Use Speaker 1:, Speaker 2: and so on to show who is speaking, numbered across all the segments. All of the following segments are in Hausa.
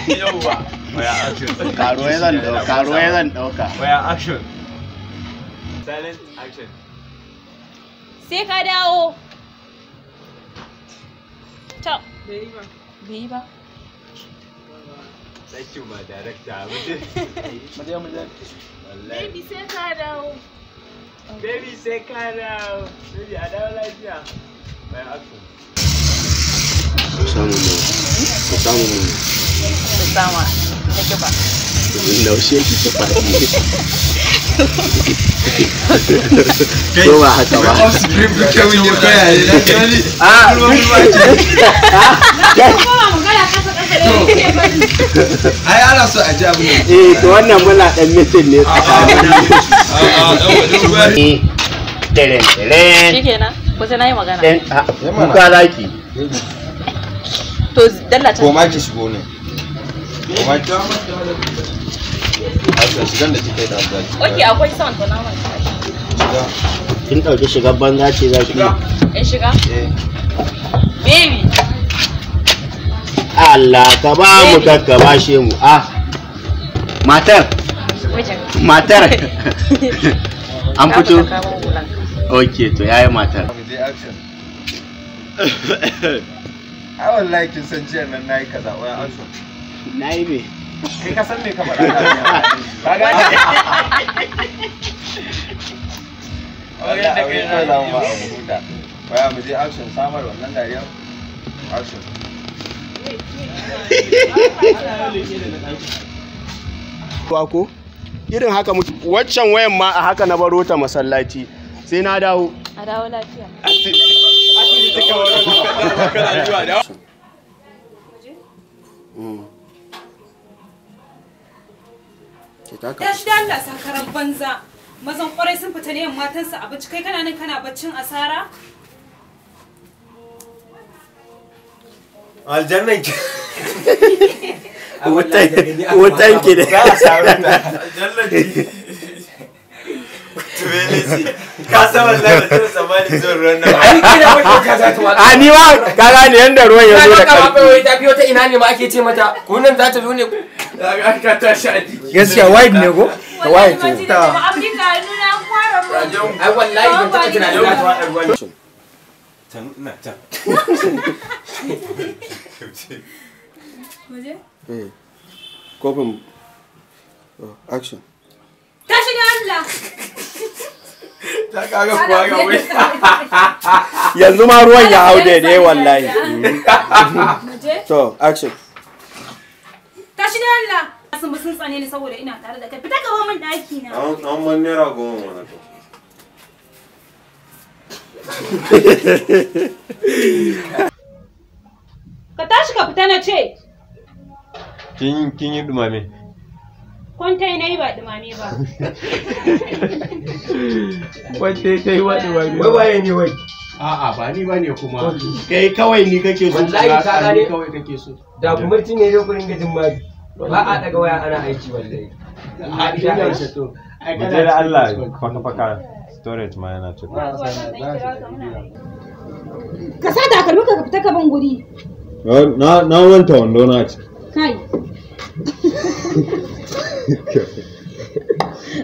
Speaker 1: Yauwa. Waya action.
Speaker 2: Karuwa zan dauka.
Speaker 1: Waya action. Silent action.
Speaker 3: Sai ka dawo. To. Bai ba.
Speaker 1: Thank you, my director.
Speaker 3: Baby sai ka dawo.
Speaker 1: Baby sai ka dawo. Baby a dawo lafiya. Waya action.
Speaker 2: Kusamu
Speaker 3: Da kiba.
Speaker 2: laushe ki ta faɗi. Ko ba haka ba.
Speaker 4: Ai ana so a ji abu ne.
Speaker 2: To wannan muna dan mitin ne tsakanin.
Speaker 3: Shikenan. Kusa nayi magana.
Speaker 2: Kuka zaki.
Speaker 3: To dalla ta.
Speaker 4: Ko ma ki shigo ne. Ko ma ki. Asa shigan da kike da zaki.
Speaker 3: Okay, akwai sound to na manta.
Speaker 4: Shiga.
Speaker 2: Kin dauki shigar banza ce zaki.
Speaker 3: In shiga? Baby.
Speaker 2: Allah ka ba mu ka bashe mu. Matar. An fito. Okay, to yayi matar.
Speaker 4: Ai wallahi kin san jiya nan nayi kaza waya action.
Speaker 2: Nayi me?
Speaker 4: Kai ka san me ka faɗa kaga. Oke da kai na da mu huta. Waya mu je action samar wannan dariya. Action.
Speaker 2: Ko irin haka waccan wayan ma a haka na baro ta masallaci sai na dawo.
Speaker 3: A dawo lafiya.
Speaker 5: Ya shi da Allah sakarar banza. Mazan kwarai sun fita ne matansa a bacci kai kana nan kana baccin asara?
Speaker 1: Aljannan ki.
Speaker 2: Wutan ki da.
Speaker 1: Za a samu ta. Aljannan ki. Tubelisi. Ka san wallahi da tun zamani zuwa ruwan nan.
Speaker 6: Ai kina wata kaza ta wata.
Speaker 2: Ni ma ka gane yanda ruwan ya zo da
Speaker 6: kai. Ka wai ta biyo ta ina ne ma ake ce mata? Ko nan za ta zo ne?
Speaker 1: Ka tashi a jiki.
Speaker 6: Gaskiya wide ne ko? Wide ce. Ai wallahi ban taɓa tunanin za ta wada ruwan.
Speaker 1: Can ina can.
Speaker 5: Waje?
Speaker 4: Kofin action.
Speaker 5: Tashi da Allah.
Speaker 1: Ta kaga kuwa ga wai.
Speaker 2: Yanzu ma ruwan ya hau daidai wallahi.
Speaker 4: To action.
Speaker 5: Tashi da Allah. Sun tsane ni saboda ina tare da kai. Fita ka ba min daki na.
Speaker 4: An man naira 10 wannan to.
Speaker 5: Ka tashi ka fita na ce.
Speaker 1: Kin yi dumame.
Speaker 5: Kwantai nayi ba dumame ba.
Speaker 1: Kwantai tai wa dumame.
Speaker 6: Wai waye ne wai?
Speaker 2: A'a ba ni bane kuma. Kai kawai ni kake so.
Speaker 6: Wallahi ka gane
Speaker 2: kawai kake so.
Speaker 6: Da kuma ne da kurin gajin mari. Ba a daga waya ana aiki wallahi.
Speaker 2: A ina yaushe to.
Speaker 1: Mu je da Allah faka storage ma yana cikin.
Speaker 5: Ka sa takalmin ka fita ka ban guri.
Speaker 4: Na wanta wando na ci.
Speaker 5: Kai.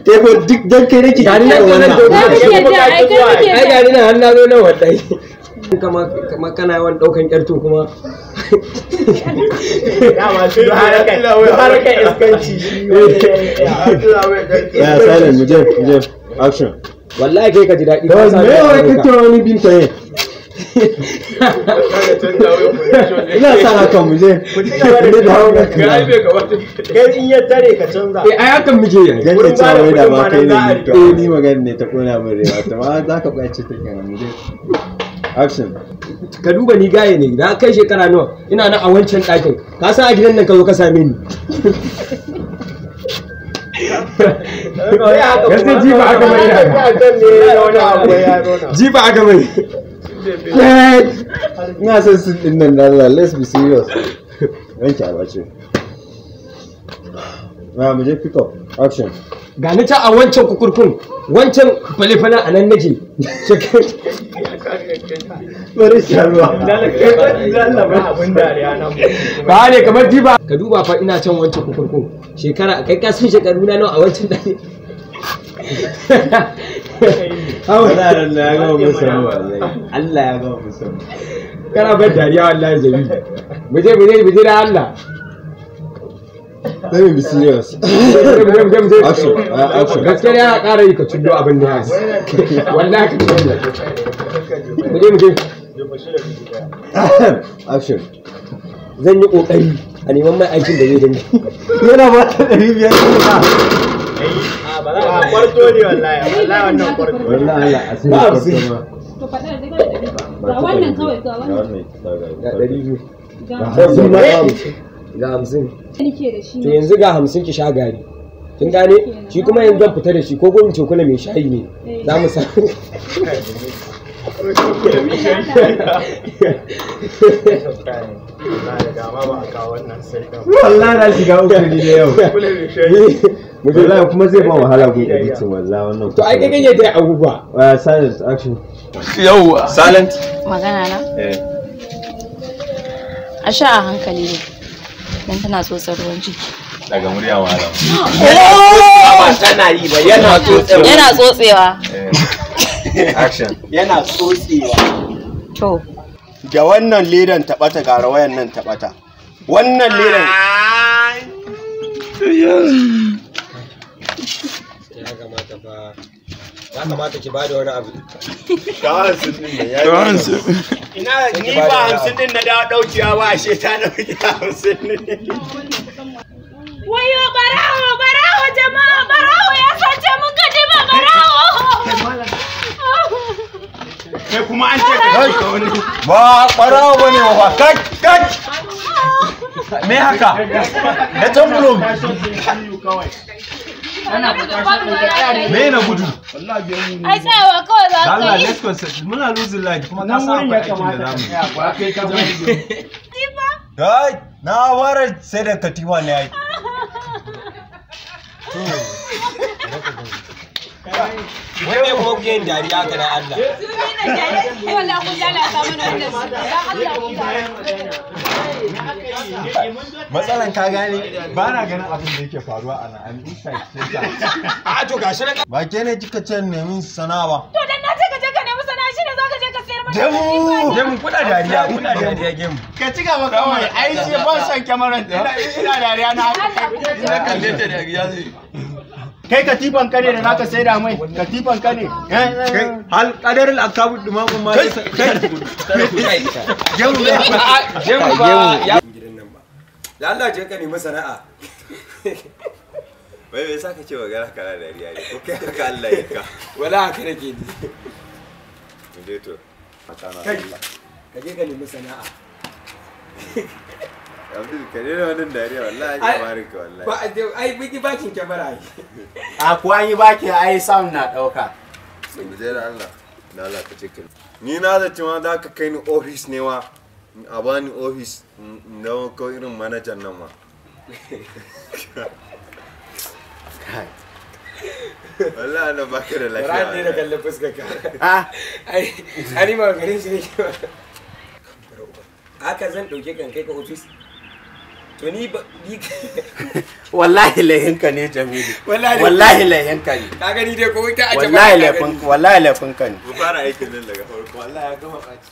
Speaker 4: Kai ko duk dan kai nake
Speaker 6: gani na wannan ai gani na hannu zo nan wallahi. Kama kana yawan daukan kyarto kuma.
Speaker 2: Dama su haraka iskanci.
Speaker 4: Ya silent mu je action.
Speaker 6: Wallahi kai ka ji daɗi.
Speaker 4: Me wai kake wani binta ne? Ina sa haka mu je. Mu da hawo ka.
Speaker 2: Kai in ya tare ka canza.
Speaker 6: Ai hakan muke yi.
Speaker 4: Ganin cewa wai da ba kai ne. Ni magana ne ta kona min rewa. Ta ma za ka bace ta kenan mu je. Action.
Speaker 6: Ka duba ni gaye ne da kai shekara nawa ina nan a wancan ɗakin ka san a gidan nan ka zo ka same ni gaskiya jifa aka mai jifa aka mai
Speaker 4: ina son sun din nan da Allah let's be serious wanke abace mu je pick up action.
Speaker 6: Ga ni ta a wancan kukurkun wancan fale-falen a nan nake.
Speaker 4: Bari sharuwa.
Speaker 6: Ba ne kamar diba. Ka duba fa ina can wancan kukurkun. Shekara kai ka san shekaru na nawa a wancan dare.
Speaker 4: Allah ya gama musamman wallahi. Allah ya gama musamman.
Speaker 6: Kana bar dariya wallahi Jami. Mu je da Allah.
Speaker 4: Let me be serious. Action.
Speaker 6: Gaskiya ya ƙara yi ka tullo abin da ya yi. Wallahi ka tullo. Mu je.
Speaker 4: Action.
Speaker 6: Zan yi ƙoƙari a neman mai aikin da zai dinga.
Speaker 4: Yana ba ta 500
Speaker 1: ba za a kwarto ne wallahi wannan kwarto.
Speaker 4: Wallahi Allah asiri kwarto ma.
Speaker 5: To faɗa da ga wannan kawai ga wannan.
Speaker 6: Ga 200. Ga 50.
Speaker 5: Nake da shi.
Speaker 6: To yanzu ga 50 ki sha gari. Kin gane? Shi kuma yanzu zan fita da shi ko gurin cokula mai shayi ne. Za mu samu.
Speaker 4: Wallahi na shiga uku ne yau. Wallahi kuma zai ba wahala gun editing wallahi wannan.
Speaker 6: To ai kai kake ta abubuwa.
Speaker 4: Silent action.
Speaker 2: Yauwa. Silent.
Speaker 3: Magana na? A sha a hankali ne. Dan tana tsotsar ruwan ciki.
Speaker 2: Daga murya malam.
Speaker 1: Ba tana yi ba yana tsotsewa.
Speaker 3: Yana tsotsewa.
Speaker 2: Action.
Speaker 1: Yana tsotsewa.
Speaker 3: To.
Speaker 2: Da wannan ledan taɓata gara wayan nan taɓata. Wannan ledan.
Speaker 6: Ya kamata ki bada wani abu.
Speaker 2: Shawar sun din da ya yi. Ina ni ba 50 din na dawo daukiya ba ashe ta dauki 50 ne.
Speaker 5: Wayo barawo jama'a barawo ya sace mun gaji ba barawo.
Speaker 2: Kai kuma an ce ka wani. Ba barawo bane ba. Kai. Me haka? Da tambulum. Me na gudu?
Speaker 5: Ai tsayawa kawai za ka
Speaker 4: Allah
Speaker 5: yi.
Speaker 4: let's go. Muna losing light kuma ka san akwai aikin da zamu. Kai na ware sai da katiwa ne ai.
Speaker 6: Wai kuma kuke yin dariya ka da Allah.
Speaker 5: Ai wallahi kun lalata mana wannan.
Speaker 4: Matsalan ka gane ba na ganin abin da yake faruwa a nan inside
Speaker 6: A to gashi na
Speaker 4: ba ke ne kika ce nemi sana'a ba.
Speaker 5: To dan na ce ka je ka nemi sana'a shi ne za ka je ka sayar mana.
Speaker 6: Gemu kuna dariya gemu.
Speaker 2: Ka ci gaba kawai. Ai sai ban san kyamarar. Ina dariya na haka. Ina kalle ta dariya zai. Kai katifan ka ne da naka sai da mai. Katifan ka ne.
Speaker 4: Kai hal qadarul akabu dumagun ma kai.
Speaker 6: Gemu ba ya gidan nan ba. Da Allah je ka nemi sana'a.
Speaker 4: Wai me yasa kake magana kana dariya ne? Ko kai haka Allah ya ka.
Speaker 6: Wala haka nake ni.
Speaker 4: Inde to.
Speaker 6: Kai ka je ka nemi sana'a.
Speaker 4: Abdul kare ne wannan dariya wallahi ya barika wallahi.
Speaker 6: Ba ai biki bakin kyamara ai.
Speaker 2: A kuwa yi baki ai sound na dauka.
Speaker 4: Mu je da Allah. Da Allah ka cikin. Ni na zaci ma za ka kai ni office ne ma. A bani office da ko irin manajan nan ma. Kai. Wallahi ana baka da lafiya.
Speaker 6: Ran ne da kallon fuskar ka.
Speaker 2: Ah,
Speaker 6: Ani ma ganin shi ne ke. Haka zan dauke kan kai ka office. To ni ba ni
Speaker 2: wallahi laihinka ne Jamilu.
Speaker 6: Wallahi
Speaker 2: laihinka ne.
Speaker 6: ka gani dai ko ita a
Speaker 2: Wallahi laifinka ne.
Speaker 4: Mu fara aikin nan daga farko. Wallahi ya gama baci.